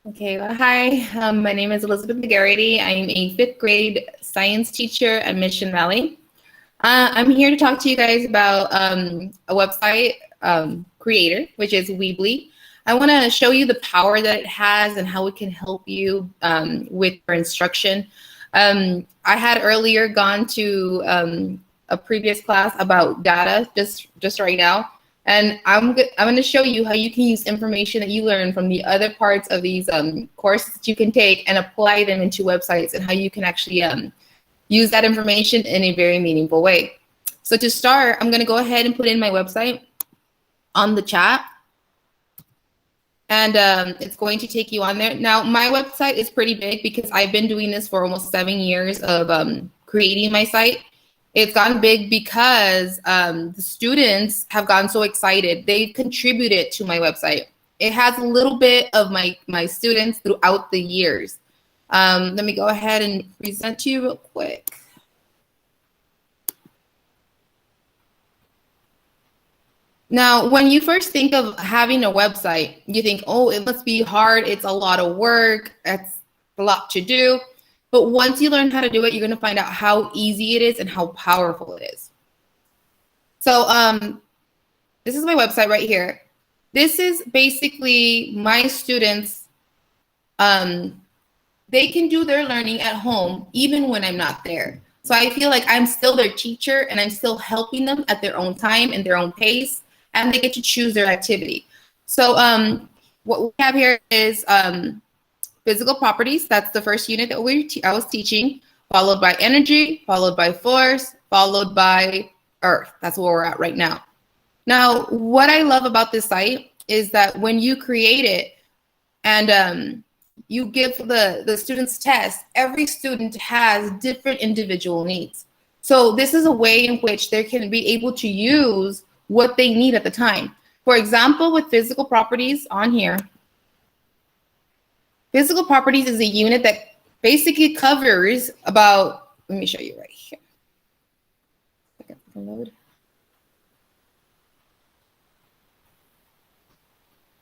Okay, well, hi, my name is Elizabeth McGarity. I'm a fifth grade science teacher at Mission Valley. I'm here to talk to you guys about a website creator, which is Weebly. I want to show you the power that it has and how it can help you with your instruction. I had earlier gone to a previous class about data just right now. And I'm going to show you how you can use information that you learn from the other parts of these courses that you can take and apply them into websites, and how you can actually use that information in a very meaningful way. So to start, I'm going to go ahead and put in my website on the chat. And it's going to take you on there. Now, my website is pretty big because I've been doing this for almost 7 years of creating my site. It's gotten big because the students have gotten so excited. They've contributed to my website. It has a little bit of my students throughout the years. Let me go ahead and present to you real quick. Now, when you first think of having a website, you think, oh, it must be hard. It's a lot of work. It's a lot to do. But once you learn how to do it, you're going to find out how easy it is and how powerful it is. So this is my website right here. This is basically my students. They can do their learning at home even when I'm not there. So I feel like I'm still their teacher and I'm still helping them at their own time and their own pace, and they get to choose their activity. So what we have here is physical properties. That's the first unit that I was teaching, followed by energy, followed by force, followed by earth. That's where we're at right now. Now, what I love about this site is that when you create it and you give the students tests, every student has different individual needs. So this is a way in which they can be able to use what they need at the time. For example, with physical properties on here, physical properties is a unit that basically covers about, let me show you right here.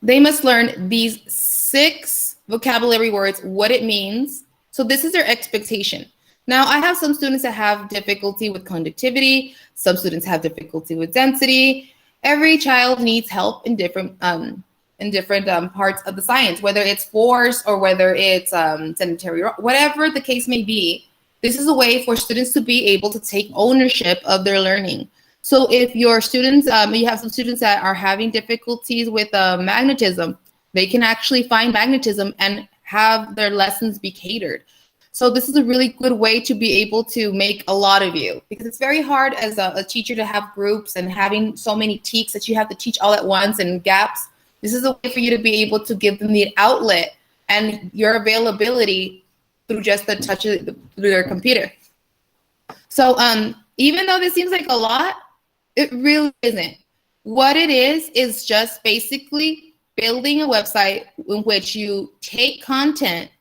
They must learn these 6 vocabulary words, what it means. So this is their expectation. Now, I have some students that have difficulty with conductivity. Some students have difficulty with density. Every child needs help in different parts of the science, whether it's force or whether it's sedentary, whatever the case may be. This is a way for students to be able to take ownership of their learning. So if your students, you have some students that are having difficulties with magnetism, they can actually find magnetism and have their lessons be catered. So this is a really good way to be able to make a lot of you, because it's very hard as a teacher to have groups and having so many teaks that you have to teach all at once and gaps. This is a way for you to be able to give them the outlet and your availability through just the touch of through their computer. So even though this seems like a lot, it really isn't. What it is just basically building a website in which you take content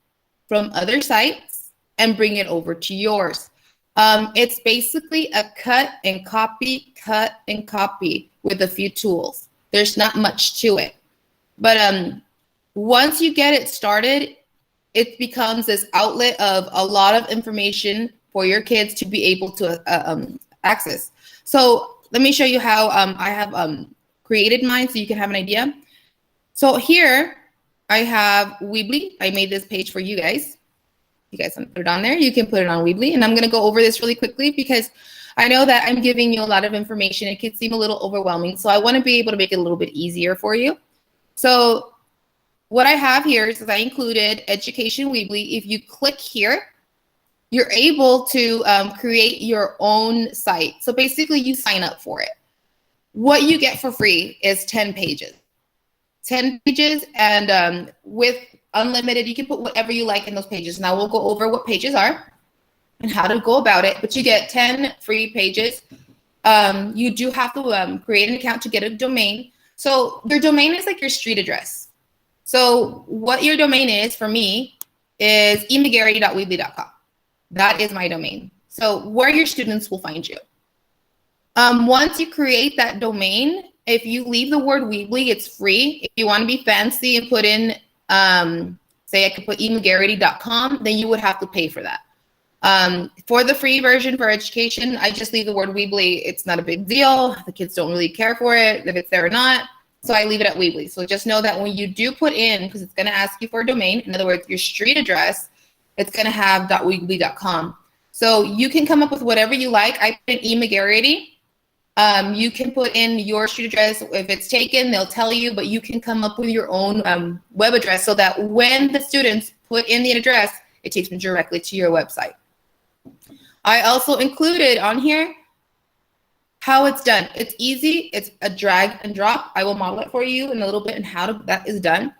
from other sites and bring it over to yours. It's basically a cut and copy with a few tools. There's not much to it. But once you get it started, it becomes this outlet of a lot of information for your kids to be able to access. So let me show you how I have created mine so you can have an idea. So here I have Weebly. I made this page for you guys. You guys want to put it on there? You can put it on Weebly. And I'm going to go over this really quickly because I know that I'm giving you a lot of information. It could seem a little overwhelming. So I want to be able to make it a little bit easier for you. So what I have here is that I included Education Weebly. If you click here, you're able to create your own site. So basically you sign up for it. What you get for free is 10 pages. 10 pages, and with unlimited, you can put whatever you like in those pages. Now we'll go over what pages are and how to go about it, but you get 10 free pages. You do have to create an account to get a domain. So your domain is like your street address. So what your domain is for me is emcgarity.weebly.com. That is my domain. So where your students will find you. Once you create that domain, if you leave the word Weebly, it's free. If you want to be fancy and put in say I could put emcgarrity.com, then you would have to pay for that. For the free version for education, I just leave the word Weebly. It's not a big deal. The kids don't really care for it, if it's there or not. So I leave it at Weebly. So just know that when you do put in, because it's going to ask you for a domain, in other words, your street address, it's going to have .weebly.com. So you can come up with whatever you like. I put in emcgarrity. You can put in your street address. If it's taken, they'll tell you, but you can come up with your own web address so that when the students put in the address, it takes them directly to your website. I also included on here how it's done. It's easy. It's a drag and drop. I will model it for you in a little bit and how that is done.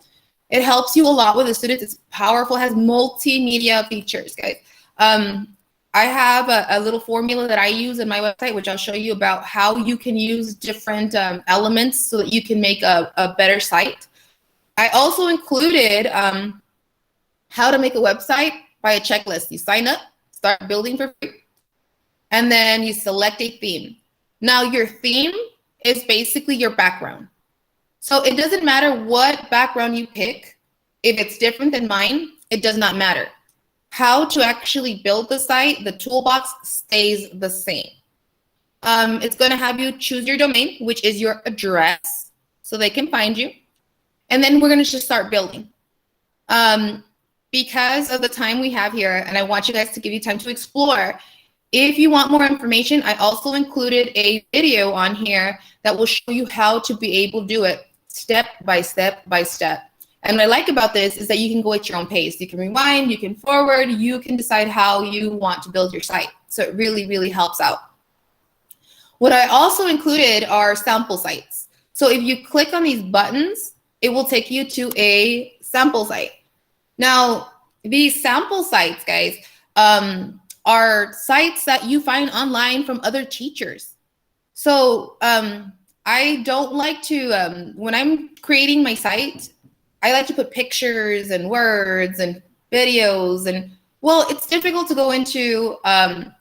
It helps you a lot with the students. It's powerful, has multimedia features, guys. I have a little formula that I use in my website, which I'll show you about how you can use different elements so that you can make a better site. I also included how to make a website by a checklist. You sign up, start building for free, and then you select a theme. Now your theme is basically your background. So it doesn't matter what background you pick. If it's different than mine, it does not matter. How to actually build the site, the toolbox stays the same. It's going to have you choose your domain, which is your address, so they can find you. And then we're going to just start building. Because of the time we have here, and I want you guys to give you time to explore, if you want more information, I also included a video on here that will show you how to be able to do it step by step by step. And what I like about this is that you can go at your own pace. You can rewind, you can forward, you can decide how you want to build your site. So it really, really helps out. What I also included are sample sites. So if you click on these buttons, it will take you to a sample site. Now, these sample sites, guys, are sites that you find online from other teachers. So I don't like to, when I'm creating my site, I like to put pictures and words and videos, and well, it's difficult to go into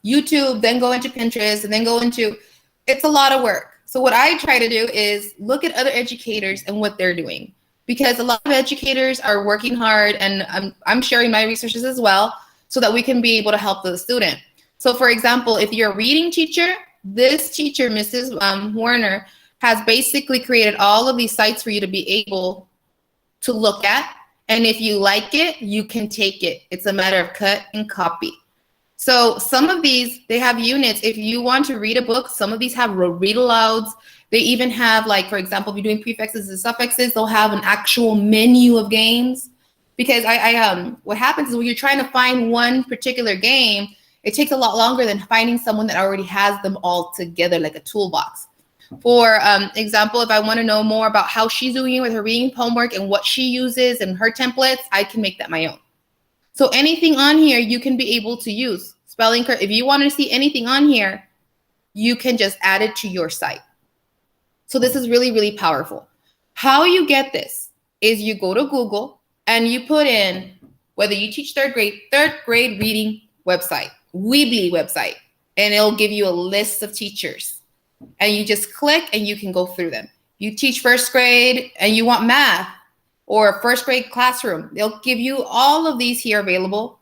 YouTube, then go into Pinterest, and then go into, it's a lot of work. So what I try to do is look at other educators and what they're doing, because a lot of educators are working hard, and I'm sharing my resources as well so that we can be able to help the student. So for example, if you're a reading teacher, this teacher, Mrs. Warner, has basically created all of these sites for you to be able to look at. And if you like it, you can take it. It's a matter of cut and copy. So some of these, they have units. If you want to read a book, some of these have read alouds. They even have, like, for example, if you're doing prefixes and suffixes, they'll have an actual menu of games. Because what happens is when you're trying to find one particular game, it takes a lot longer than finding someone that already has them all together, like a toolbox. For example, if I want to know more about how she's doing it with her reading homework and what she uses and her templates, I can make that my own. So anything on here you can be able to use. Spelling curve, if you want to see anything on here, you can just add it to your site. So this is really, really powerful. How you get this is you go to Google and you put in whether you teach third grade reading website, Weebly website, and it'll give you a list of teachers. And you just click and you can go through them. You teach first grade and you want math or first grade classroom. They'll give you all of these here available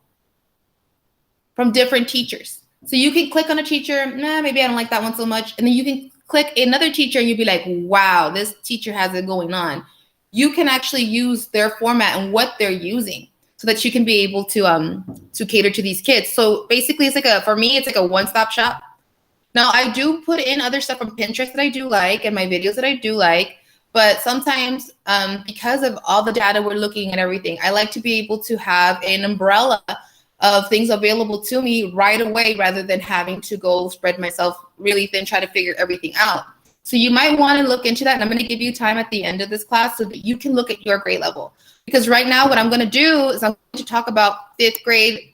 from different teachers. So you can click on a teacher, maybe I don't like that one so much. And then you can click another teacher and you'll be like, wow, this teacher has it going on. You can actually use their format and what they're using so that you can be able to cater to these kids. So basically it's like for me, it's like a one-stop shop. Now, I do put in other stuff from Pinterest that I do like and my videos that I do like, but sometimes because of all the data we're looking at everything, I like to be able to have an umbrella of things available to me right away rather than having to go spread myself really thin, try to figure everything out. So you might want to look into that, and I'm going to give you time at the end of this class so that you can look at your grade level. Because right now what I'm going to do is I'm going to talk about fifth grade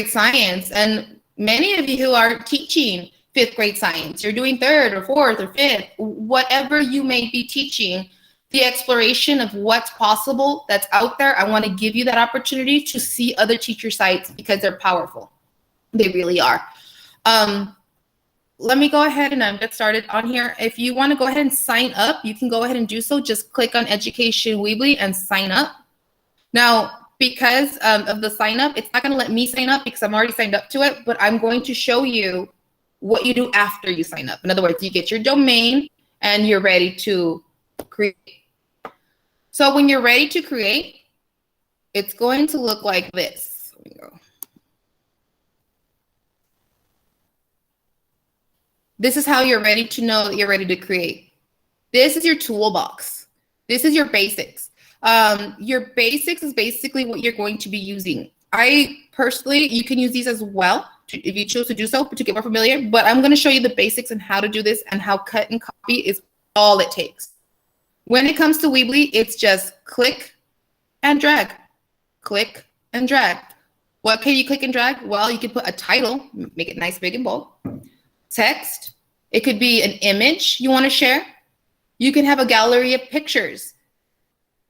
science, and many of you who are teaching fifth grade science, you're doing third or fourth or fifth, whatever you may be teaching, the exploration of what's possible that's out there, I want to give you that opportunity to see other teacher sites because they're powerful. They really are. Let me go ahead and get started on here. If you want to go ahead and sign up, you can go ahead and do so. Just click on Education Weebly and sign up. Now, because of the sign up, it's not going to let me sign up because I'm already signed up to it, but I'm going to show you what you do after you sign up. In other words, you get your domain and you're ready to create. So when you're ready to create, it's going to look like this. Let me go. This is how you're ready to know that you're ready to create. This is your toolbox. This is your basics. Your basics is basically what you're going to be using. I personally, you can use these as well if you choose to do so, to get more familiar, but I'm going to show you the basics and how to do this and how cut and copy is all it takes. When it comes to Weebly, it's just click and drag, click and drag. What can you click and drag? Well, you can put a title, make it nice, big and bold. Text, it could be an image you want to share. You can have a gallery of pictures.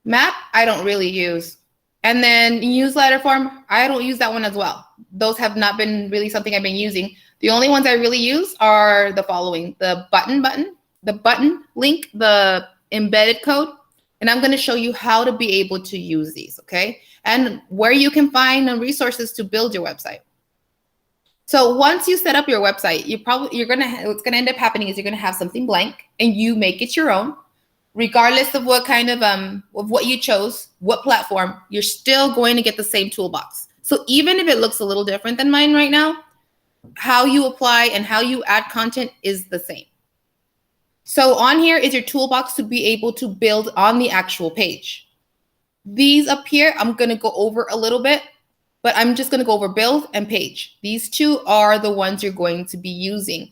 Map, I don't really use. And then newsletter form, I don't use that one as well. Those have not been really something I've been using. The only ones I really use are the following: the button link, the embedded code, and I'm going to show you how to be able to use these, okay? And where you can find the resources to build your website. So once you set up your website, what's going to end up happening is you're going to have something blank and you make it your own. Regardless of what kind of what you chose, what platform, you're still going to get the same toolbox. So even if it looks a little different than mine right now, how you apply and how you add content is the same. So on here is your toolbox to be able to build on the actual page. These up here, I'm going to go over a little bit, but I'm just going to go over build and page. These two are the ones you're going to be using.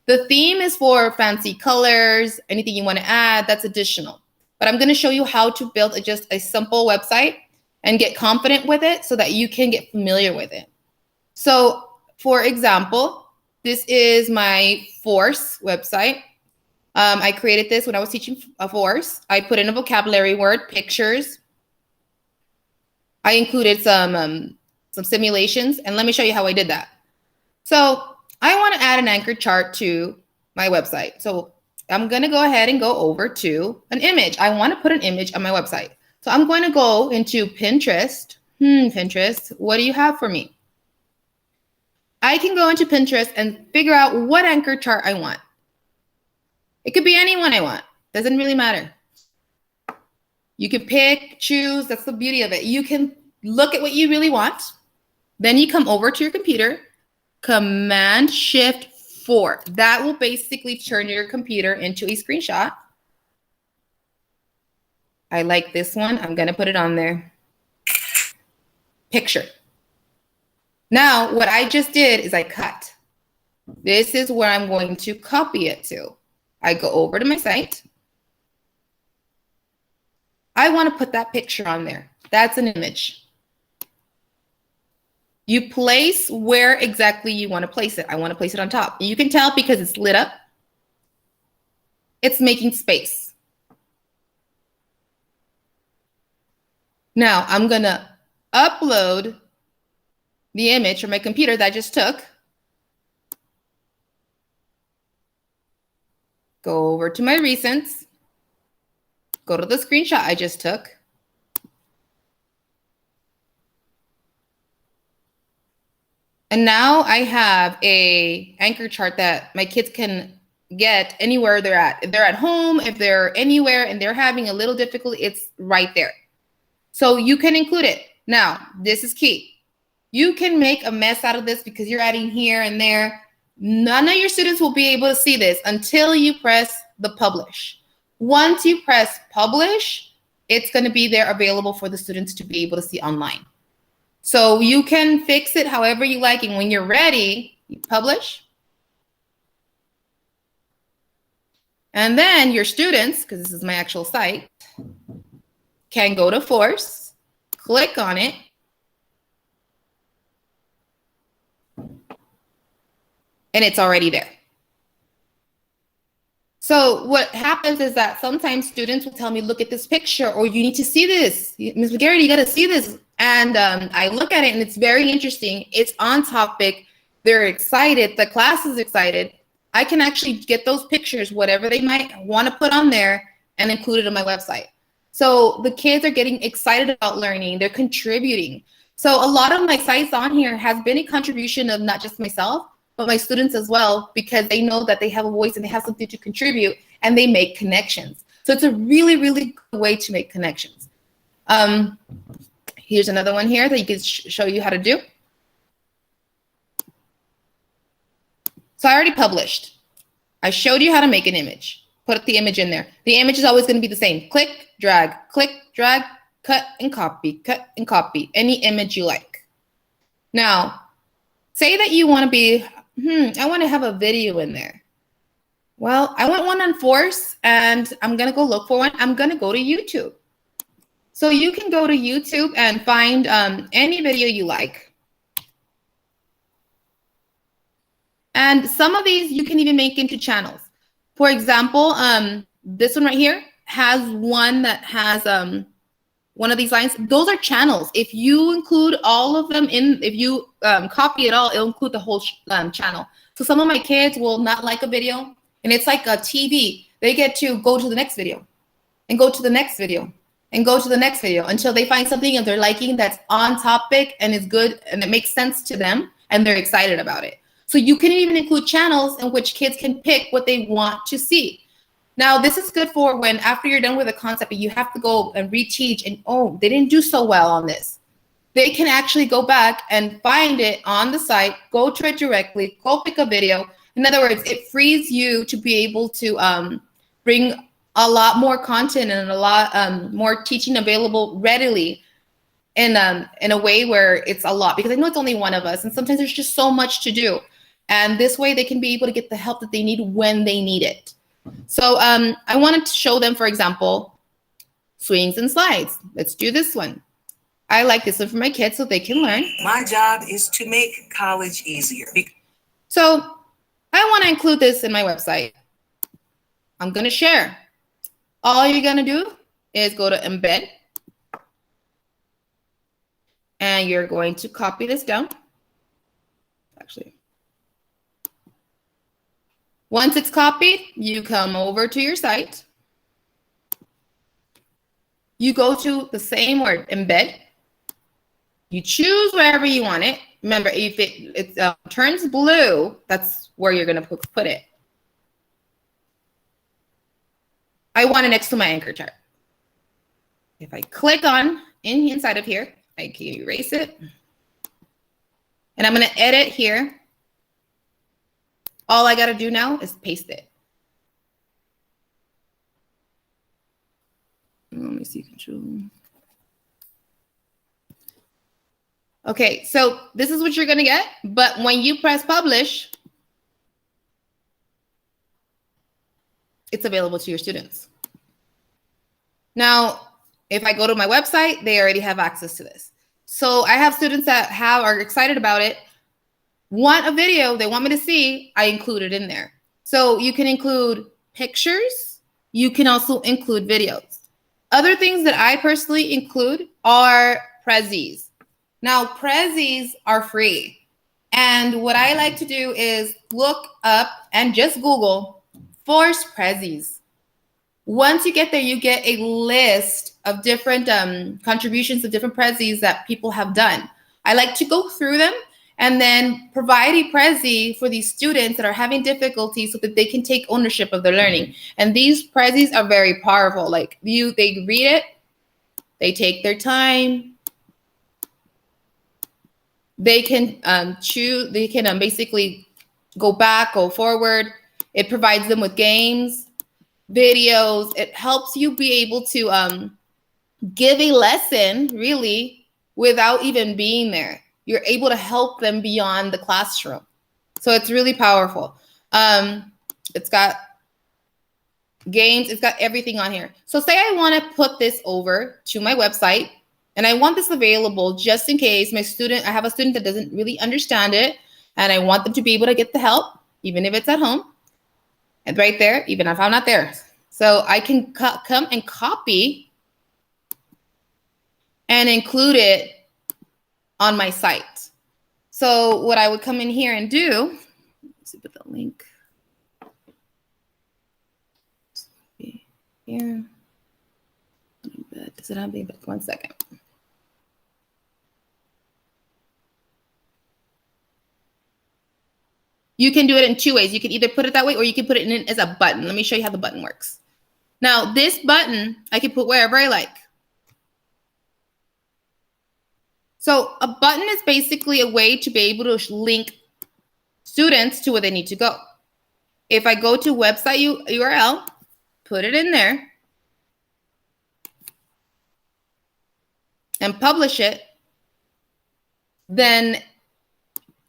The theme is for fancy colors, anything you want to add, that's additional. But I'm going to show you how to build just a simple website and get confident with it so that you can get familiar with it. So for example, this is my Force website. I created this when I was teaching a Force. I put in a vocabulary word, pictures. I included some simulations, and let me show you how I did that. So I want to add an anchor chart to my website. So I'm going to go ahead and go over to an image. I want to put an image on my website. So I'm going to go into Pinterest. Pinterest, what do you have for me? I can go into Pinterest and figure out what anchor chart I want. It could be any one I want. Doesn't really matter. You can pick, choose. That's the beauty of it. You can look at what you really want. Then you come over to your computer, Command-Shift-4. That will basically turn your computer into a screenshot. I like this one. I'm going to put it on there. Picture. Now, what I just did is I cut. This is where I'm going to copy it to. I go over to my site. I want to put that picture on there. That's an image. You place where exactly you want to place it. I want to place it on top. You can tell because it's lit up. It's making space. Now I'm going to upload the image from my computer that I just took. Go over to my recents. Go to the screenshot I just took. And now I have a anchor chart that my kids can get anywhere they're at. If they're at home, if they're anywhere and they're having a little difficulty, it's right there. So you can include it. Now, this is key. You can make a mess out of this because you're adding here and there. None of your students will be able to see this until you press the publish. Once you press publish, it's going to be there available for the students to be able to see online. So you can fix it however you like, and when you're ready, you publish. And then your students, because this is my actual site, can go to Force, click on it, and it's already there. So what happens is that sometimes students will tell me, look at this picture, or you need to see this. Ms. McGarrett, you got to see this. And I look at it and it's very interesting. It's on topic. They're excited. The class is excited. I can actually get those pictures, whatever they might want to put on there, and include it on my website. So the kids are getting excited about learning. They're contributing. So a lot of my sites on here has been a contribution of not just myself, but my students as well, because they know that they have a voice and they have something to contribute, and they make connections. So it's a really, really good way to make connections. Here's another one here that you can show you how to do. So I already published. I showed you how to make an image. Put the image in there. The image is always going to be the same. Click, drag, cut and copy. Any image you like. Now, say that you want to be, I want to have a video in there. Well, I want one on force, and I'm going to go look for one. I'm going to go to YouTube. So you can go to YouTube and find any video you like. And some of these you can even make into channels. For example, this one right here has one that has one of these lines. Those are channels. If you include all of them if you copy it all, it'll include the whole channel. So some of my kids will not like a video, and it's like a TV. They get to go to the next video and go to the next video and go to the next video until they find something that they're liking that's on topic and is good and it makes sense to them and they're excited about it. So you can even include channels in which kids can pick what they want to see. Now, this is good for when after you're done with a concept, you have to go and reteach and, oh, they didn't do so well on this. They can actually go back and find it on the site, go to it directly, go pick a video. In other words, it frees you to be able to bring a lot more content and a lot more teaching available readily in a way where it's a lot, because I know it's only one of us and sometimes there's just so much to do. And this way they can be able to get the help that they need when they need it. So I wanted to show them, for example, swings and slides. Let's do this one. I like this one for my kids so they can learn. My job is to make college easier. So I want to include this in my website. I'm going to share. All you're going to do is go to embed. And you're going to copy this down. Actually, once it's copied, you come over to your site. You go to the same word, embed. You choose wherever you want it. Remember, if it turns blue, that's where you're going to put it. I want it next to my anchor chart. If I click on inside of here, I can erase it. And I'm going to edit here. All I got to do now is paste it. Let me see, control. Okay, so this is what you're going to get. But when you press publish, it's available to your students. Now, if I go to my website, they already have access to this. So I have students that are excited about it, want a video they want me to see, I include it in there. So you can include pictures. You can also include videos. Other things that I personally include are prezzies. Now, prezzies are free. And what I like to do is look up and just Google force prezzies. Once you get there, you get a list of different contributions of different prezzies that people have done. I like to go through them and then provide a prezzie for these students that are having difficulty so that they can take ownership of their learning. And these prezzies are very powerful. Like they read it, they take their time, they can choose, they can basically go back, go forward. It provides them with games, videos. It helps you be able to give a lesson really without even being there. You're able to help them beyond the classroom. So it's really powerful. It's got games. It's got everything on here. So say I want to put this over to my website and I want this available just in case I have a student that doesn't really understand it and I want them to be able to get the help, even if it's at home. And right there, even if I'm not there. So I can come and copy and include it on my site. So what I would come in here and do, let's see, put the link here, it on, baby? 1 second. You can do it in 2 ways. You can either put it that way or you can put it in as a button. Let me show you how the button works. Now, this button, I can put wherever I like. So a button is basically a way to be able to link students to where they need to go. If I go to website URL, put it in there, and publish it, then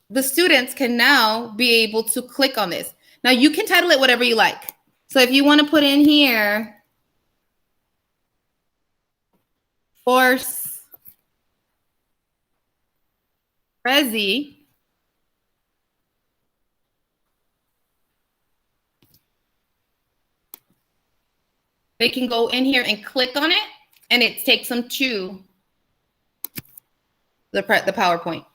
the students can now be able to click on this. Now you can title it whatever you like. So if you want to put in here, force Prezi, they can go in here and click on it, and it takes them to the PowerPoint,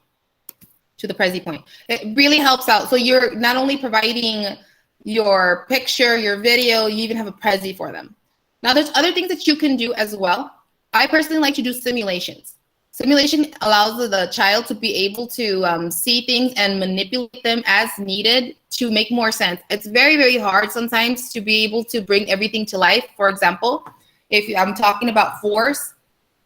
to the Prezi point. It really helps out. So you're not only providing your picture, your video, you even have a Prezi for them. Now there's other things that you can do as well. I personally like to do simulations. Simulation allows the child to be able to see things and manipulate them as needed to make more sense. It's very, very hard sometimes to be able to bring everything to life. For example, if I'm talking about force,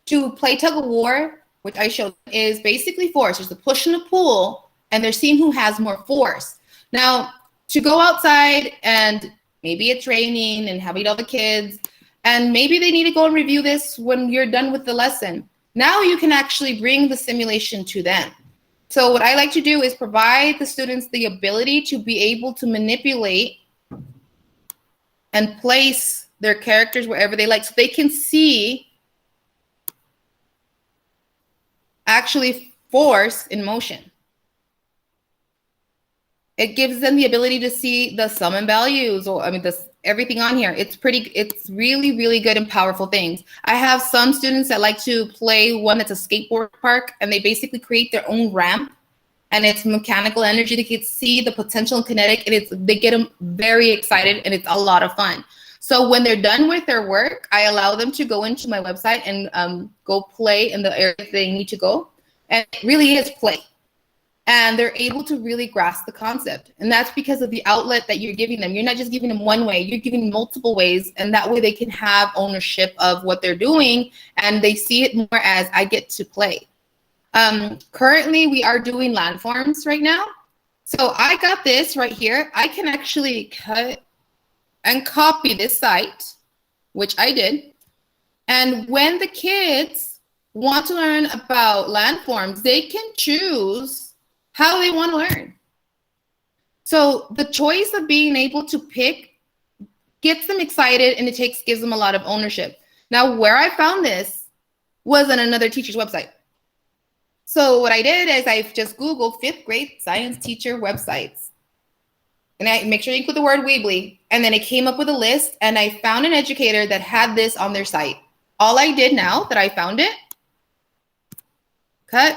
to play tug of war, which I showed, is basically force. There's a push and a pull, and they're seeing who has more force. Now, to go outside and maybe it's raining and having all the kids, and maybe they need to go and review this when you're done with the lesson. Now you can actually bring the simulation to them. So what I like to do is provide the students the ability to be able to manipulate and place their characters wherever they like, so they can see actually force in motion. It gives them the ability to see the sum and values, or everything on here. It's really, really good and powerful things. I have some students that like to play one that's a skateboard park, and they basically create their own ramp, and it's mechanical energy. They can see the potential and kinetic, and they get them very excited, and it's a lot of fun. So when they're done with their work, I allow them to go into my website and go play in the area they need to go. And it really is play. And they're able to really grasp the concept. And that's because of the outlet that you're giving them. You're not just giving them one way, you're giving multiple ways. And that way they can have ownership of what they're doing. And they see it more as, I get to play. Currently, we are doing landforms right now. So I got this right here. I can actually cut and copy this site, which I did. And when the kids want to learn about landforms, they can choose how they want to learn. So the choice of being able to pick gets them excited, and gives them a lot of ownership. Now, where I found this was on another teacher's website. So what I did is I just Googled 5th grade science teacher websites. And I make sure you include the word Weebly. And then it came up with a list, and I found an educator that had this on their site. All I did now that I found it, cut.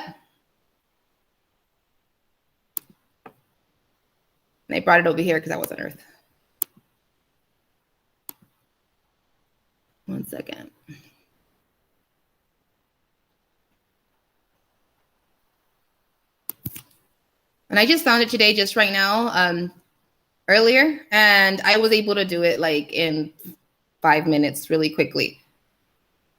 And I brought it over here because I was on Earth. 1 second. And I just found it today, just right now, earlier, and I was able to do it like in 5 minutes really quickly.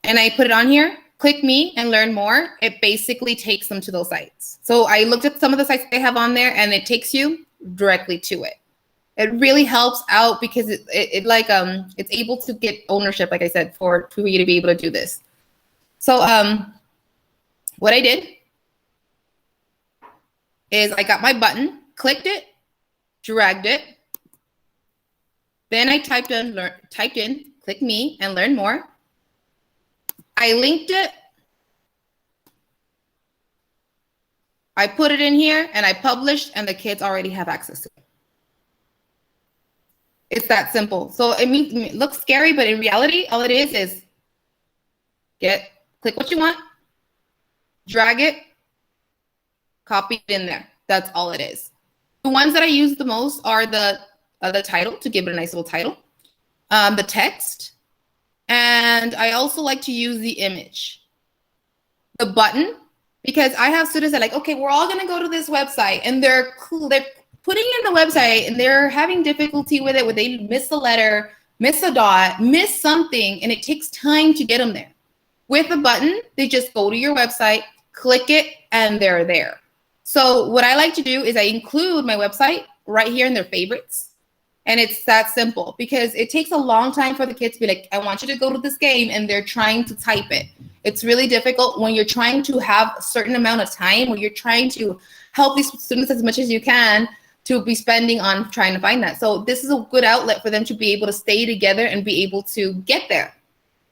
And I put it on here, click me and learn more. It basically takes them to those sites. So I looked at some of the sites they have on there, and it takes you directly to it. It really helps out because it's able to get ownership, like I said, for you to be able to do this. So what I did is I got my button, clicked it, dragged it. Then I typed in, click me and learn more. I linked it. I put it in here and I published, and the kids already have access to it. It's that simple. So it looks scary, but in reality, all it is click what you want, drag it, copy it in there. That's all it is. The ones that I use the most are the title, to give it a nice little title, the text, and And I also like to use the image, the button, because I have students that are like, okay, we're all going to go to this website, and they're putting in the website and they're having difficulty with it, where they miss a letter, miss a dot, miss something, and it takes time to get them there. With a button, they just go to your website, click it, and they're there. So what I like to do is I include my website right here in their favorites. And it's that simple, because it takes a long time for the kids to be like, I want you to go to this game, and they're trying to type it. It's really difficult when you're trying to have a certain amount of time, when you're trying to help these students as much as you can to be spending on trying to find that. So this is a good outlet for them to be able to stay together and be able to get there.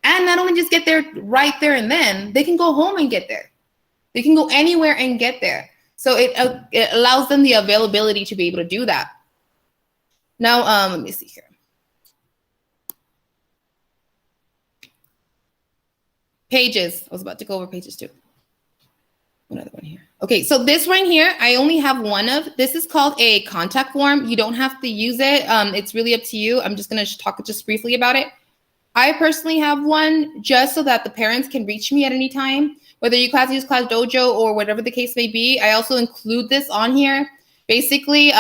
And not only just get there right there and then, they can go home and get there. They can go anywhere and get there. So it allows them the availability to be able to do that. Now, let me see here. Pages. I was about to go over pages too. Another one here. Okay, so this one here, I only have one of. This is called a contact form. You don't have to use it. It's really up to you. I'm just going to talk just briefly about it. I personally have one just so that the parents can reach me at any time, whether you use Class Dojo or whatever the case may be. I also include this on here. Basically,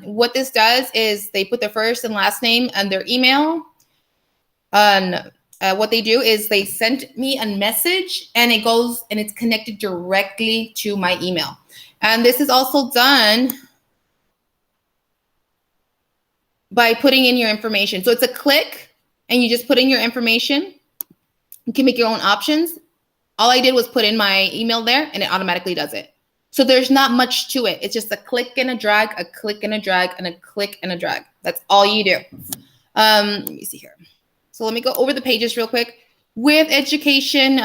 what this does is they put their first and last name and their email. What they do is they send me a message, and it goes and it's connected directly to my email. And this is also done by putting in your information. So it's a click, and you just put in your information. You can make your own options. All I did was put in my email there, and it automatically does it. So there's not much to it. It's just a click and a drag, a click and a drag, and a click and a drag. That's all you do. Let me see here. So let me go over the pages real quick. With education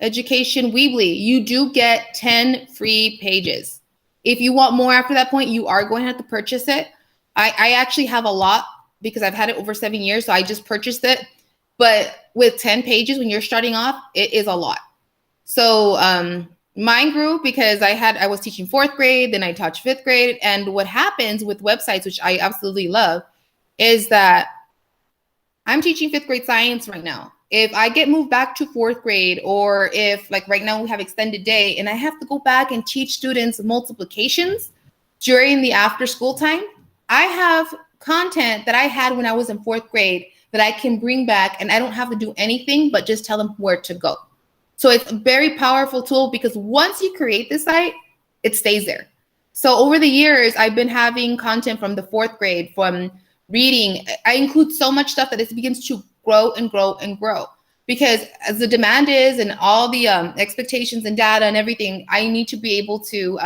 Weebly, you do get 10 free pages. If you want more after that point, you are going to have to purchase it. I actually have a lot because I've had it over 7 years, so I just purchased it. But with 10 pages, when you're starting off, it is a lot. So mine grew because I was teaching 4th grade, then I taught 5th grade. And what happens with websites, which I absolutely love, is that I'm teaching 5th grade science right now. If I get moved back to 4th grade, or if like right now we have extended day and I have to go back and teach students multiplications during the after school time, I have content that I had when I was in 4th grade that I can bring back, and I don't have to do anything but just tell them where to go. So it's a very powerful tool, because once you create the site, it stays there. So over the years, I've been having content from the 4th grade, from reading. I include so much stuff that it begins to grow and grow and grow, because as the demand is and all the expectations and data and everything, I need to be able to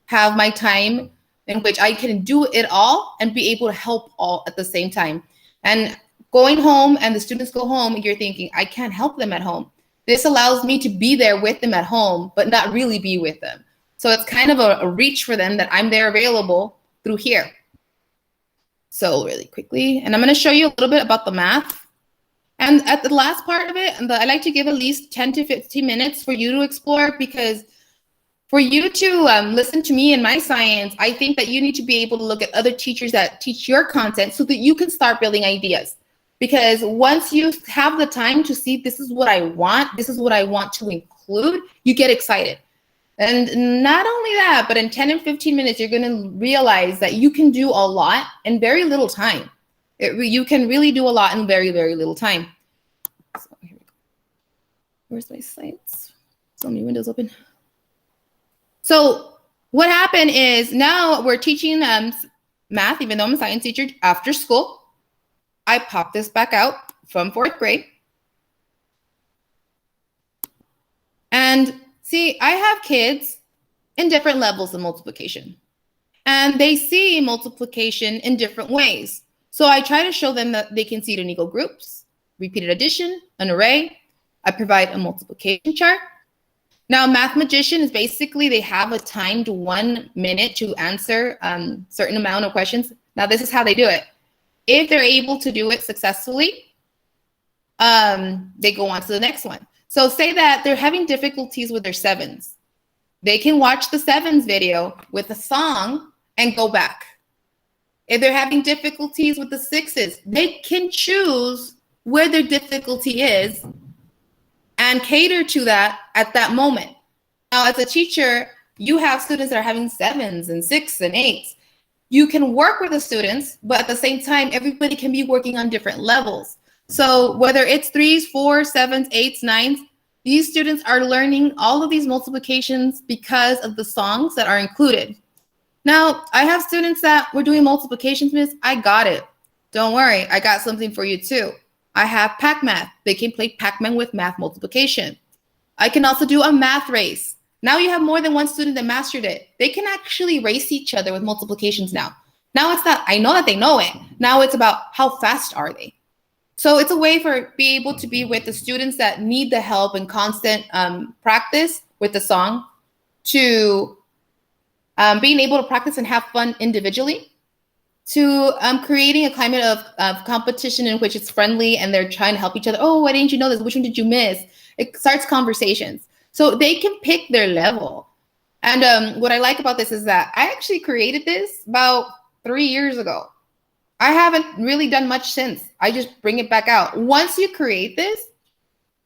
have my time in which I can do it all and be able to help all at the same time. And going home and the students go home, you're thinking, I can't help them at home. This allows me to be there with them at home, but not really be with them. So it's kind of a reach for them that I'm there available through here. So really quickly, and I'm going to show you a little bit about the math. And at the last part of it, I like to give at least 10 to 15 minutes for you to explore, because for you to listen to me and my science, I think that you need to be able to look at other teachers that teach your content so that you can start building ideas. Because once you have the time to see, this is what I want to include, you get excited. And not only that, but in 10 and 15 minutes, you're going to realize that you can do a lot in very little time. You can really do a lot in very, very little time. So here we go. Where's my slides? So many windows open. So what happened is now we're teaching math, even though I'm a science teacher, after school. I popped this back out from 4th grade. And see, I have kids in different levels of multiplication. And they see multiplication in different ways. So I try to show them that they can see it in equal groups, repeated addition, an array. I provide a multiplication chart. Now, Math Magician is basically, they have a timed 1 minute to answer certain amount of questions. Now, this is how they do it. If they're able to do it successfully, they go on to the next one. So say that they're having difficulties with their 7s. They can watch the 7s video with a song and go back. If they're having difficulties with the 6s, they can choose where their difficulty is and cater to that at that moment. Now, as a teacher, you have students that are having 7s and 6s and 8s. You can work with the students, but at the same time, everybody can be working on different levels. So whether it's 3s, 4s, 7s, 8s, 9s, these students are learning all of these multiplications because of the songs that are included. Now, I have students that were doing multiplications, Miss. I got it. Don't worry, I got something for you too. I have Pac-Math. They can play Pac-Man with math multiplication. I can also do a math race. Now you have more than one student that mastered it. They can actually race each other with multiplications now. Now it's not, I know that they know it. Now it's about how fast are they? So it's a way for be able to be with the students that need the help and constant practice with the song, to being able to practice and have fun individually, to creating a climate of competition in which it's friendly and they're trying to help each other. Oh, why didn't you know this? Which one did you miss? It starts conversations. So they can pick their level. And what I like about this is that I actually created this about 3 years ago. I haven't really done much since. I just bring it back out. Once you create this,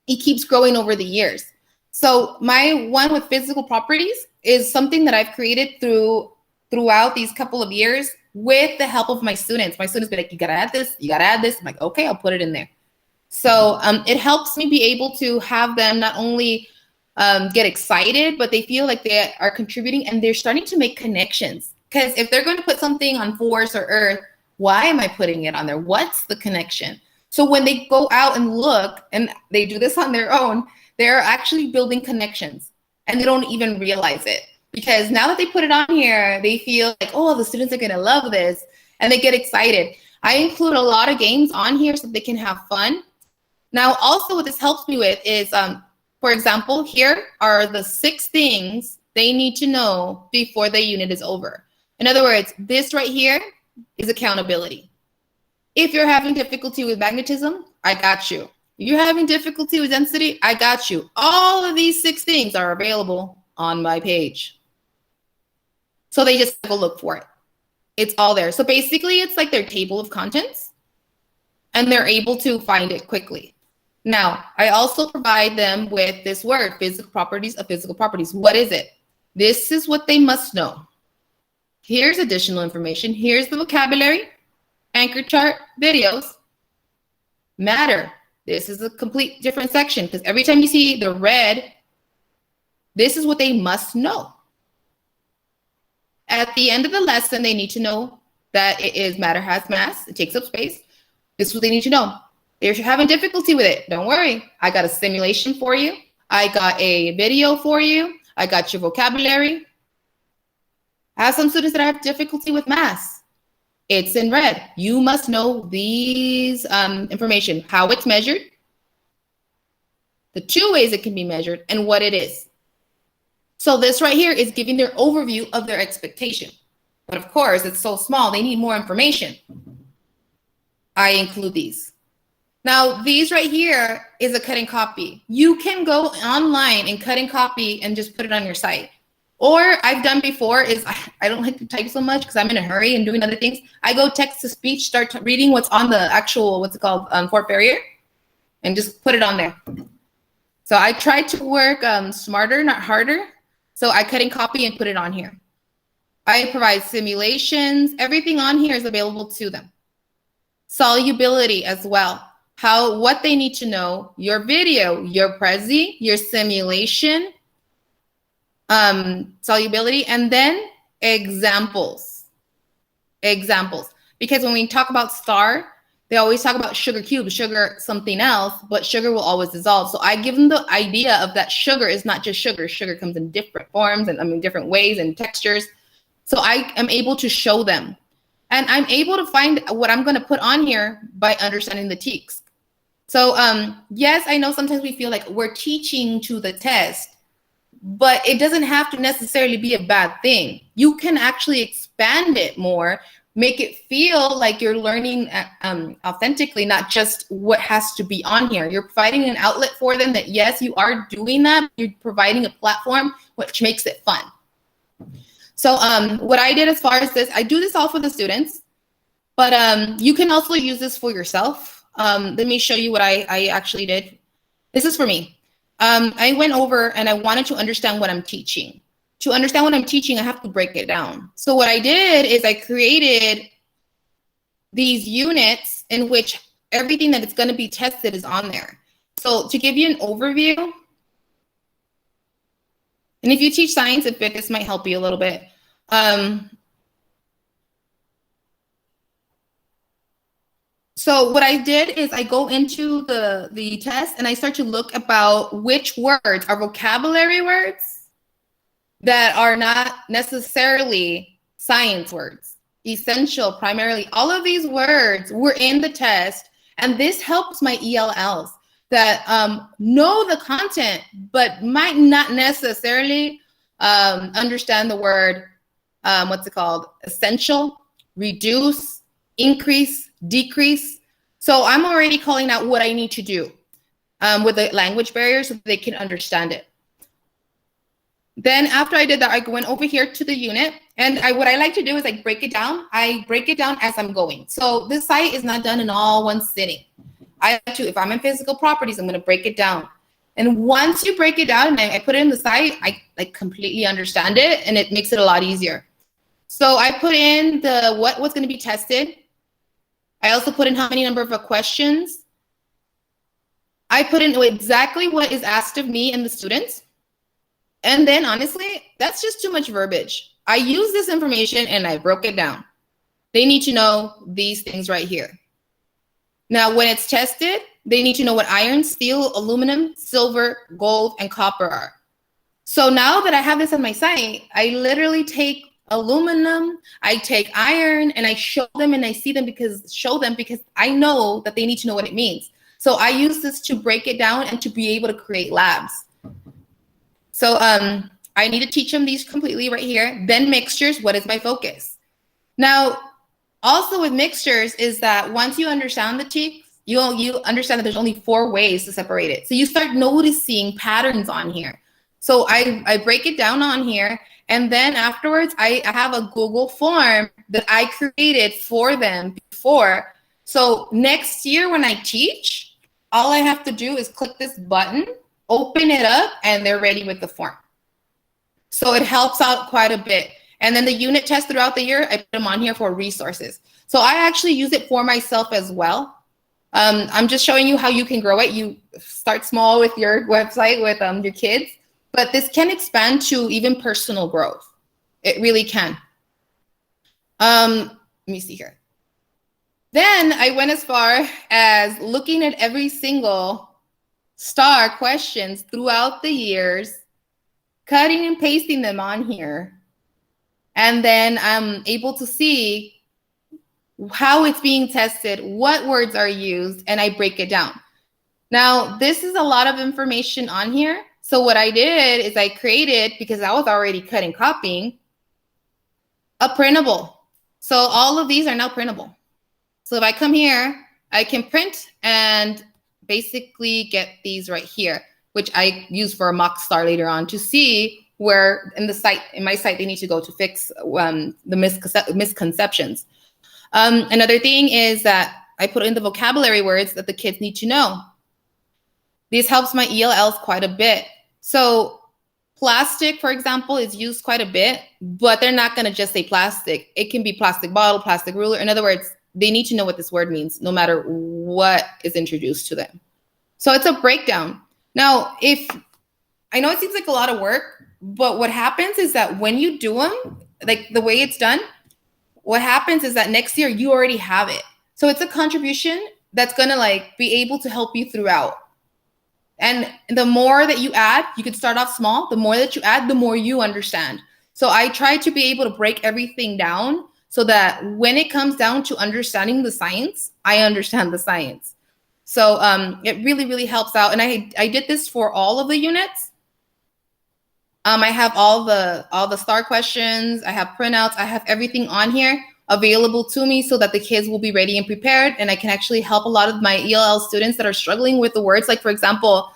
it keeps growing over the years. So my one with physical properties is something that I've created throughout these couple of years with the help of my students. My students be like, you gotta add this, you gotta add this. I'm like, okay, I'll put it in there. So it helps me be able to have them not only get excited, but they feel like they are contributing and they're starting to make connections. Because if they're going to put something on force or earth, why am I putting it on there? What's the connection? So when they go out and look and they do this on their own, they're actually building connections and they don't even realize it. Because now that they put it on here, they feel like, oh, the students are going to love this, and they get excited. I include a lot of games on here so they can have fun. Now, also what this helps me with is, for example, here are the 6 things they need to know before the unit is over. In other words, this right here is accountability. If you're having difficulty with magnetism, I got you. If you're having difficulty with density, I got you. All of these 6 things are available on my page. So they just go look for it. It's all there. So basically, it's like their table of contents, and they're able to find it quickly. Now, I also provide them with this word, physical properties of physical properties. What is it? This is what they must know. Here's additional information. Here's the vocabulary, anchor chart, videos, matter. This is a complete different section because every time you see the red, this is what they must know. At the end of the lesson, they need to know that it is matter has mass. It takes up space. This is what they need to know. If you're having difficulty with it, don't worry. I got a simulation for you. I got a video for you. I got your vocabulary. I have some students that have difficulty with mass. It's in red. You must know these information, how it's measured, the 2 ways it can be measured, and what it is. So this right here is giving their overview of their expectation. But of course, it's so small, they need more information. I include these. Now, these right here is a cut and copy. You can go online and cut and copy and just put it on your site. Or I've done before is, I don't like to type so much because I'm in a hurry and doing other things. I go text to speech, start reading what's on the actual, what's it called, Fort Barrier, and just put it on there. So I try to work smarter, not harder. So I cut and copy and put it on here. I provide simulations. Everything on here is available to them. Solubility as well. What they need to know, your video, your Prezi, your simulation, solubility, and then examples. Because when we talk about STAR, they always talk about sugar cubes, sugar something else, but sugar will always dissolve. So I give them the idea of that sugar is not just sugar. Sugar comes in different forms and different ways and textures. So I am able to show them. And I'm able to find what I'm going to put on here by understanding the text. So yes, I know sometimes we feel like we're teaching to the test, but it doesn't have to necessarily be a bad thing. You can actually expand it more, make it feel like you're learning authentically, not just what has to be on here. You're providing an outlet for them that, yes, you are doing that. You're providing a platform, which makes it fun. So what I did as far as this, I do this all for the students, but you can also use this for yourself. let me show you what I actually did. This is for me. I went over and I wanted to understand what I'm teaching. To understand what I'm teaching, I have to break it down. So what I did is I created these units in which everything that is going to be tested is on there. So to give you an overview, and if you teach science and fit, this might help you a little bit. So what I did is I go into the test and I start to look about which words are vocabulary words that are not necessarily science words. Essential, primarily, all of these words were in the test, and this helps my ELLs that know the content but might not necessarily understand the word, what's it called? Essential, reduce, increase, decrease. So I'm already calling out what I need to do with the language barrier so they can understand it. Then after I did that, I went over here to the unit, and what I like to do is I break it down. I break it down as I'm going. So this site is not done in all one sitting. I like to, if I'm in physical properties, I'm going to break it down. And once you break it down and I put it in the site, I like completely understand it, and it makes it a lot easier. So I put in the what's going to be tested. I also put in how many number of questions. I put in exactly what is asked of me and the students. And then honestly, that's just too much verbiage. I use this information and I broke it down. They need to know these things right here. Now, when it's tested, they need to know what iron, steel, aluminum, silver, gold, and copper are. So now that I have this on my site, I literally take aluminum, I take iron, and I show them and I see them because I know that they need to know what it means. So I use this to break it down and to be able to create labs. So I need to teach them these completely right here. Then mixtures, what is my focus? Now, also with mixtures is that once you understand the teeth, you understand that there's only 4 ways to separate it. So you start noticing patterns on here. So I break it down on here, and then afterwards I have a Google form that I created for them before. So next year when I teach, all I have to do is click this button, open it up, and they're ready with the form. So it helps out quite a bit. And then the unit tests throughout the year, I put them on here for resources. So I actually use it for myself as well. I'm just showing you how you can grow it. You start small with your website with your kids, but this can expand to even personal growth. It really can. Let me see here. Then I went as far as looking at every single star questions throughout the years, cutting and pasting them on here. And then I'm able to see how it's being tested, what words are used, and I break it down. Now, this is a lot of information on here. So what I did is I created, because I was already cutting, copying, a printable. So all of these are now printable. So if I come here, I can print and basically get these right here, which I use for a mock star later on to see where in my site they need to go to fix the misconceptions. Another thing is that I put in the vocabulary words that the kids need to know. This helps my ELLs quite a bit. So plastic, for example, is used quite a bit, but they're not going to just say plastic. It can be plastic bottle, plastic ruler. In other words, they need to know what this word means no matter what is introduced to them. So it's a breakdown. Now, I know it seems like a lot of work, but what happens is that when you do them, like the way it's done, what happens is that next year you already have it. So it's a contribution that's going to be able to help you throughout. And the more that you add, you could start off small. The more that you add, the more you understand. So I try to be able to break everything down so that when it comes down to understanding the science, I understand the science. So it really, really helps out. And I did this for all of the units. I have all the star questions. I have printouts. I have everything on here available to me so that the kids will be ready and prepared. And I can actually help a lot of my ELL students that are struggling with the words. Like, for example,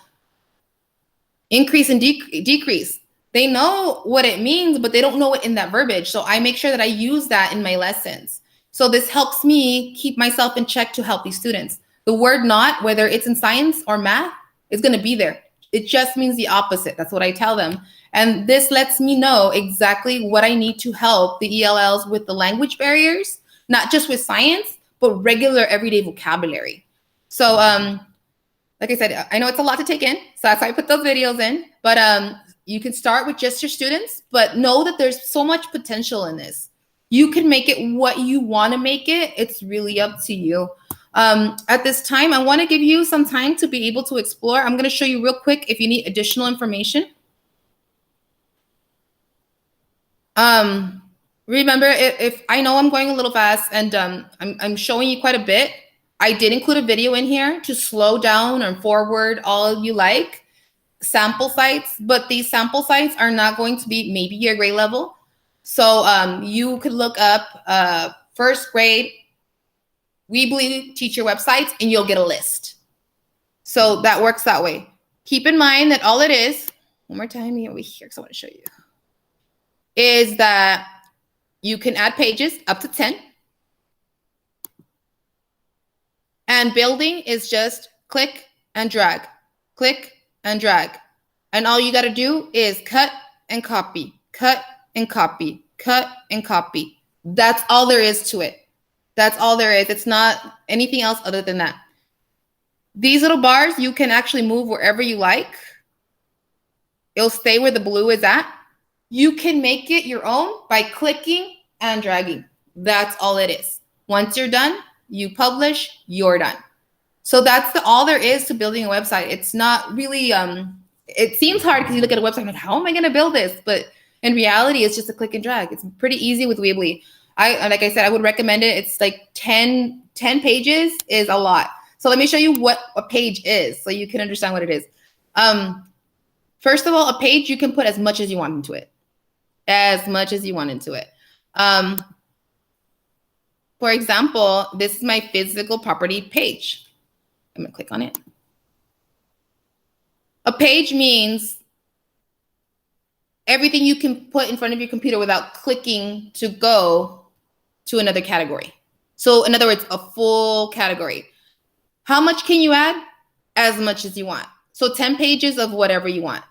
increase and decrease. They know what it means, but they don't know it in that verbiage. So I make sure that I use that in my lessons. So this helps me keep myself in check to help these students. The word not, whether it's in science or math, is going to be there. It just means the opposite. That's what I tell them. And this lets me know exactly what I need to help the ELLs with the language barriers, not just with science, but regular everyday vocabulary. So, like I said, I know it's a lot to take in, so that's why I put those videos in. But you can start with just your students, but know that there's so much potential in this. You can make it what you want to make it. It's really up to you. At this time, I want to give you some time to be able to explore. I'm going to show you real quick if you need additional information. Remember, if I know I'm going a little fast and I'm showing you quite a bit, I did include a video in here to slow down or forward all you like, sample sites, but these sample sites are not going to be maybe your grade level. So you could look up first grade Weebly teacher websites and you'll get a list. So that works that way. Keep in mind that all it is, one more time here over here because I want to show you, is that you can add pages up to 10. And building is just click and drag, click and drag. And all you got to do is cut and copy, cut and copy, cut and copy. That's all there is to it. That's all there is. It's not anything else other than that. These little bars, you can actually move wherever you like. It'll stay where the blue is at. You can make it your own by clicking and dragging. That's all it is. Once you're done, you publish, you're done. So that's all there is to building a website. It's not really, it seems hard because you look at a website like, how am I going to build this? But in reality, it's just a click and drag. It's pretty easy with Weebly. Like I said, I would recommend it. It's like 10 pages is a lot. So let me show you what a page is so you can understand what it is. First of all, a page, you can put as much as you want into it. As much as you want into it. For example, this is my physical property page. I'm going to click on it. A page means everything you can put in front of your computer without clicking to go to another category. So in other words, a full category. How much can you add? As much as you want. So 10 pages of whatever you want.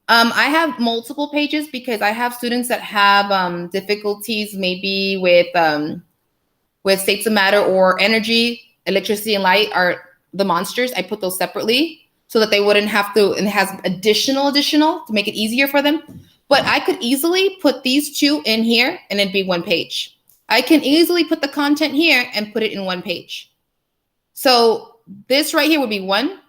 I have multiple pages because I have students that have difficulties maybe with states of matter or energy, electricity and light are the monsters. I put those separately so that they wouldn't have to, and it has additional to make it easier for them. But I could easily put these two in here and it'd be one page. I can easily put the content here and put it in one page. So this right here would be 1,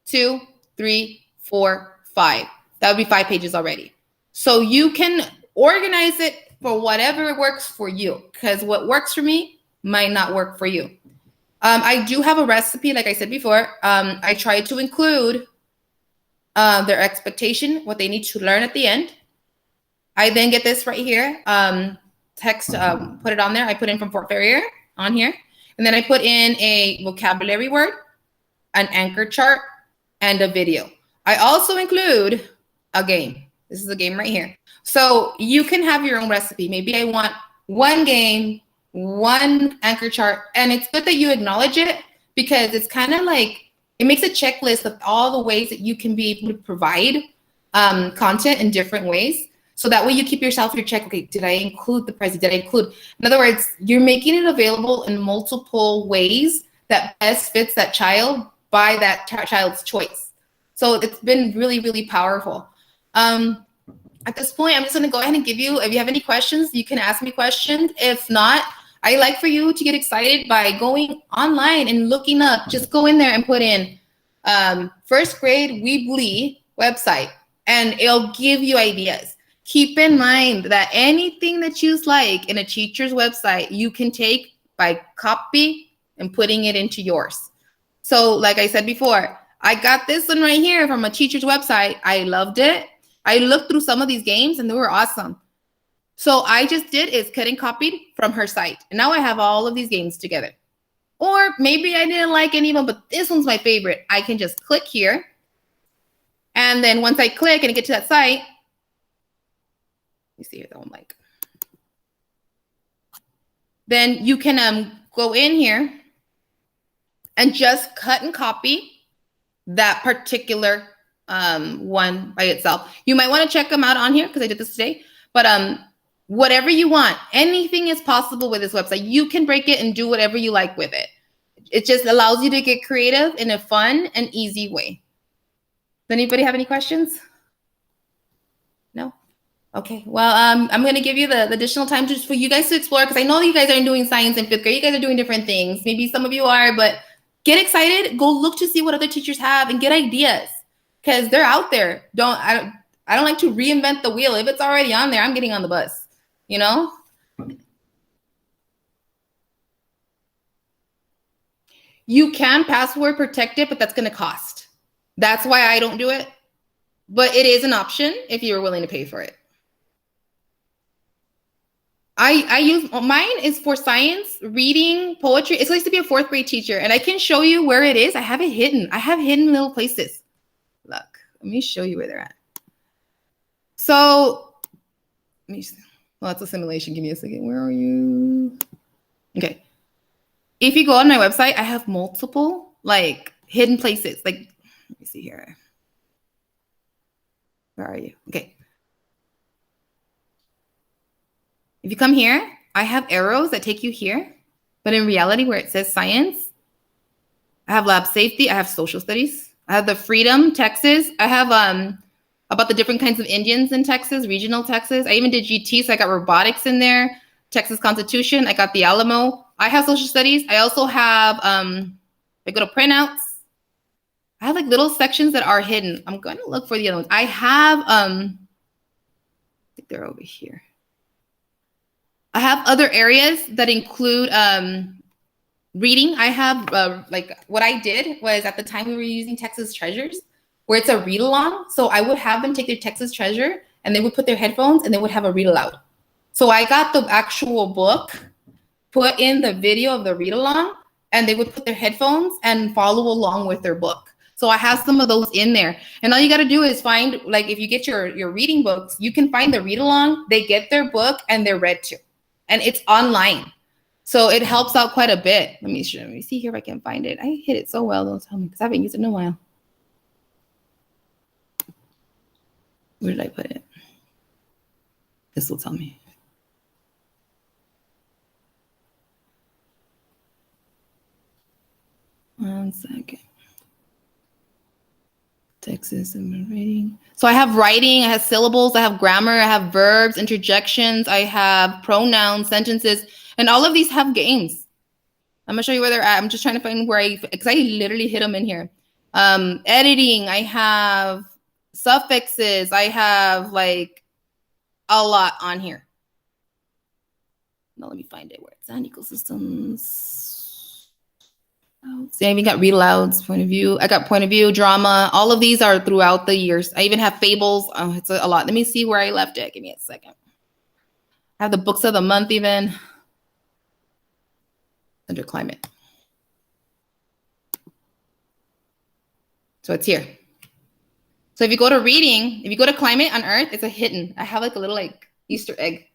2, 3, 4, 5. That would be 5 pages already. So you can organize it for whatever works for you, because what works for me might not work for you. I do have a recipe, like I said before. I try to include their expectation, what they need to learn at the end. I then get this right here, text, put it on there. I put in from Fort Ferrier on here. And then I put in a vocabulary word, an anchor chart, and a video. I also include a game. This is a game right here. So you can have your own recipe. Maybe I want one game, one anchor chart, and it's good that you acknowledge it because it's kind of like, it makes a checklist of all the ways that you can be able to provide content in different ways. So that way you keep yourself your check. Okay, did I include the price? Did I include? In other words, you're making it available in multiple ways that best fits that child by that child's choice. So it's been really, really powerful. At this point, I'm just going to go ahead and give you, if you have any questions, you can ask me questions. If not, I like for you to get excited by going online and looking up. Just go in there and put in first grade Weebly website, and it'll give you ideas. Keep in mind that anything that you like in a teacher's website, you can take by copy and putting it into yours. So like I said before, I got this one right here from a teacher's website. I loved it. I looked through some of these games and they were awesome. So I just did is cut and copied from her site. And now I have all of these games together. Or maybe I didn't like any of them, but this one's my favorite. I can just click here. And then once I click and get to that site, let me see what that one like. Then you can go in here and just cut and copy that particular one by itself. You might want to check them out on here because I did this today. But whatever you want, anything is possible with this website. You can break it and do whatever you like with it. It just allows you to get creative in a fun and easy way. Does anybody have any questions? No? Okay, well, I'm going to give you the additional time just for you guys to explore, because I know you guys aren't doing science in 5th grade. You guys are doing different things. Maybe some of you are, but get excited. Go look to see what other teachers have and get ideas, because they're out there. I don't like to reinvent the wheel. If it's already on there, I'm getting on the bus, you know? You can password protect it, but that's going to cost. That's why I don't do it. But it is an option if you're willing to pay for it. I use, mine is for science, reading, poetry. It's nice to be a 4th grade teacher, and I can show you where it is. I have it hidden. I have hidden little places. Look, let me show you where they're at. So, well, that's a simulation. Give me a second. Where are you? Okay. If you go on my website, I have multiple like hidden places. Like, let me see here. Where are you? Okay. If you come here, I have arrows that take you here. But in reality, where it says science, I have lab safety. I have social studies. I have the Freedom, Texas. I have about the different kinds of Indians in Texas, regional Texas. I even did GT, so I got robotics in there. Texas Constitution. I got the Alamo. I have social studies. I also have, I go to printouts. I have like little sections that are hidden. I'm going to look for the other ones. I have, I think they're over here. I have other areas that include reading. I have like what I did was at the time we were using Texas Treasures, where it's a read along. So I would have them take their Texas Treasure and they would put their headphones and they would have a read aloud. So I got the actual book, put in the video of the read along, and they would put their headphones and follow along with their book. So I have some of those in there. And all you got to do is find, like, if you get your reading books, you can find the read along, they get their book and they're read to. And it's online. So it helps out quite a bit. Let me see here if I can find it. I hit it so well, don't tell me, because I haven't used it in a while. Where did I put it? This will tell me. One second. Texas and reading. So I have writing, I have syllables, I have grammar, I have verbs, interjections, I have pronouns, sentences, and all of these have games. I'm gonna show you where they're at. I'm just trying to find where because I literally hit them in here. Editing, I have suffixes, I have like a lot on here. Now let me find it where it's at. Ecosystems. See, I even got read alouds, point of view. I got point of view, drama. All of these are throughout the years. I even have fables. Oh, it's a lot. Let me see where I left it. Give me a second. I have the books of the month even under climate. So it's here. So if you go to reading, if you go to climate on Earth, it's a hidden. I have like a little like Easter egg.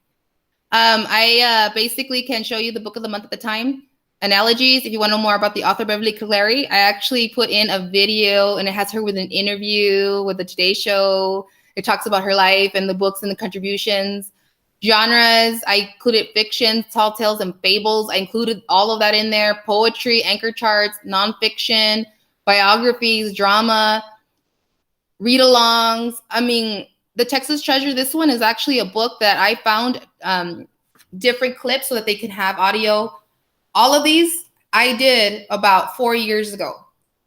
I basically can show you the book of the month at the time. Analogies, if you want to know more about the author Beverly Cleary, I actually put in a video and it has her with an interview with the Today Show. It talks about her life and the books and the contributions. Genres, I included fiction, tall tales, and fables. I included all of that in there. Poetry, anchor charts, nonfiction, biographies, drama, read-alongs. I mean, the Texas Treasure, this one is actually a book that I found different clips so that they can have audio. All of these I did about 4 years ago.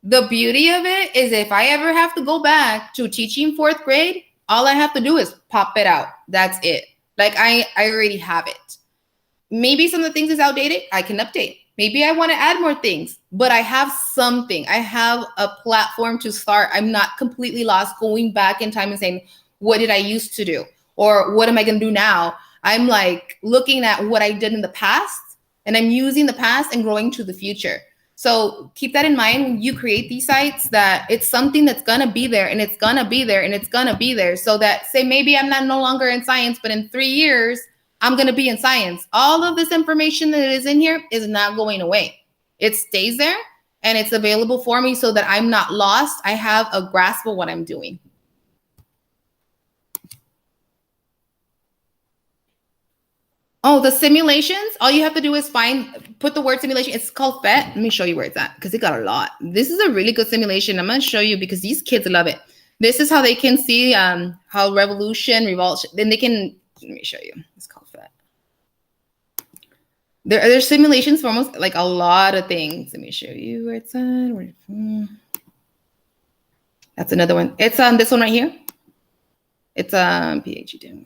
The beauty of it is if I ever have to go back to teaching 4th grade, all I have to do is pop it out. That's it. Like I already have it. Maybe some of the things is outdated. I can update. Maybe I want to add more things, but I have something. I have a platform to start. I'm not completely lost going back in time and saying, what did I used to do? Or what am I going to do now? I'm like looking at what I did in the past. And I'm using the past and growing to the future. So keep that in mind when you create these sites, that it's something that's gonna be there and it's gonna be there and it's gonna be there. So that say maybe I'm not no longer in science, but in 3 years, I'm gonna be in science. All of this information that is in here is not going away. It stays there and it's available for me so that I'm not lost. I have a grasp of what I'm doing. Oh, the simulations, all you have to do is put the word simulation. It's called PhET. Let me show you where it's at because it got a lot. This is a really good simulation. I'm going to show you because these kids love it. This is how they can see how revulsion. Then they can, let me show you. It's called PhET. There's simulations for almost like a lot of things. Let me show you where it's at. That's another one. It's on this one right here. It's PhD.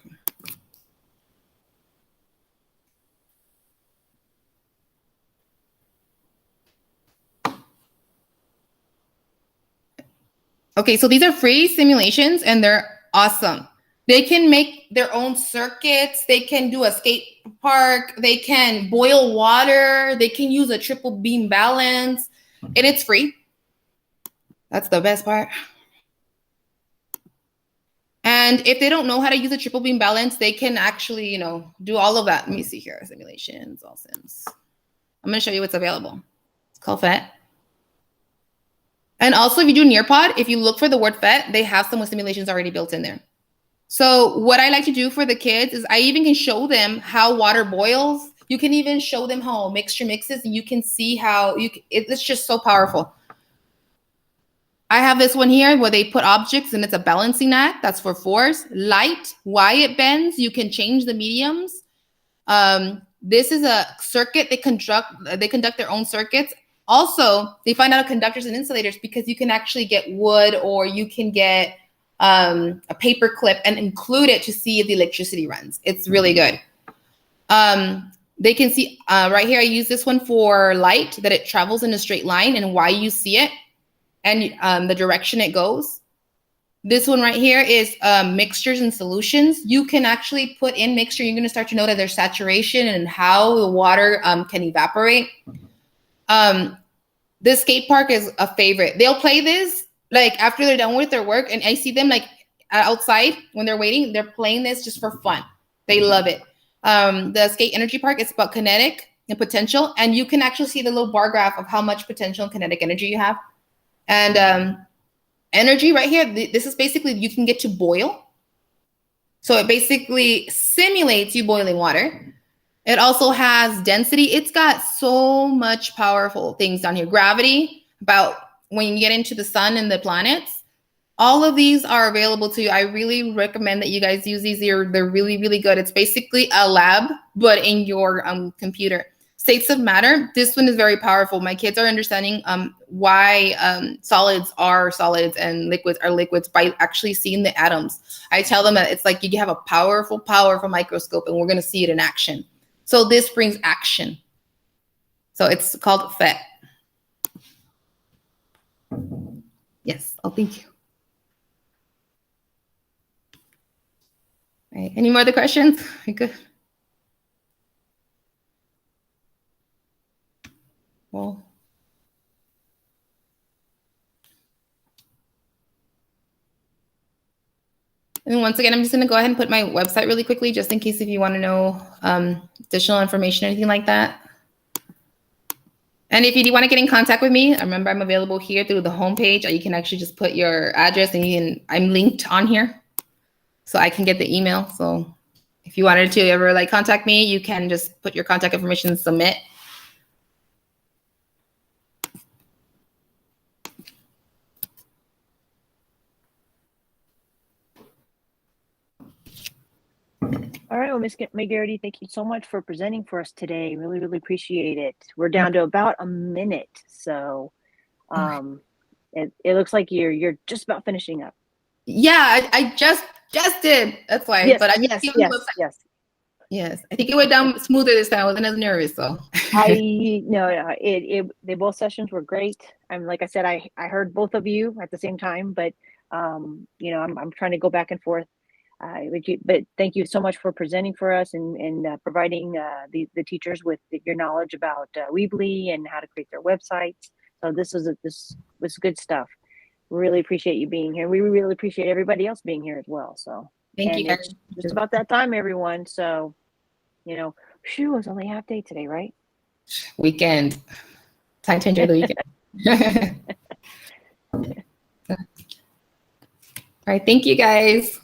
Okay, so these are free simulations and they're awesome. They can make their own circuits. They can do a skate park. They can boil water. They can use a triple beam balance, and it's free. That's the best part. And if they don't know how to use a triple beam balance, they can actually, you know, do all of that. Let me see here, simulations, all sims. I'm gonna show you what's available. It's called PhET. And also if you do Nearpod, if you look for the word PhET, they have some simulations already built in there. So what I like to do for the kids is I even can show them how water boils. You can even show them how a mixture mixes, and you can see how it's just so powerful. I have this one here where they put objects and it's a balancing act. That's for force. Light, why it bends. You can change the mediums. This is a circuit. They conduct their own circuits. Also, they find out conductors and insulators because you can actually get wood or you can get a paper clip and include it to see if the electricity runs. It's really good. They can see right here, I use this one for light, that it travels in a straight line and why you see it and the direction it goes. This one right here is mixtures and solutions. You can actually put in mixture. You're going to start to know that there's saturation and how the water can evaporate. This skate park is a favorite. They'll play this like after they're done with their work, and I see them like outside when they're waiting. They're playing this just for fun. They love it. The skate energy park is about kinetic and potential, and you can actually see the little bar graph of how much potential and kinetic energy you have. And energy right here, this is basically you can get to boil. So it basically simulates you boiling water. It also has density. It's got so much powerful things down here. Gravity, about when you get into the sun and the planets. All of these are available to you. I really recommend that you guys use these. They're really, really good. It's basically a lab, but in your computer. States of matter. This one is very powerful. My kids are understanding why solids are solids and liquids are liquids by actually seeing the atoms. I tell them that it's like you have a powerful microscope and we're going to see it in action. So this brings action. So it's called PhET. Yes. Oh, thank you. All right. Any more other questions? Good. Well. And once again, I'm just going to go ahead and put my website really quickly, just in case if you want to know additional information or anything like that. And if you do want to get in contact with me, remember I'm available here through the homepage. You can actually just put your address and I'm linked on here so I can get the email. So if you wanted to ever like contact me, you can just put your contact information and submit. All right, well, Ms. McGarity, thank you so much for presenting for us today. Really, really appreciate it. We're down to about a minute, so it looks like you're just about finishing up. Yeah, I just did. That's why. Yes, but Yes, I think it went down smoother this time. I wasn't as nervous, so. They both sessions were great. Like I said, I heard both of you at the same time, but I'm trying to go back and forth. But thank you so much for presenting for us and providing the teachers with your knowledge about Weebly and how to create their websites. So this was good stuff. Really appreciate you being here. We really appreciate everybody else being here as well. So thank you. It's just about that time, everyone. So, it's only half day today, right? Weekend. Time to enjoy the weekend. All right, thank you guys.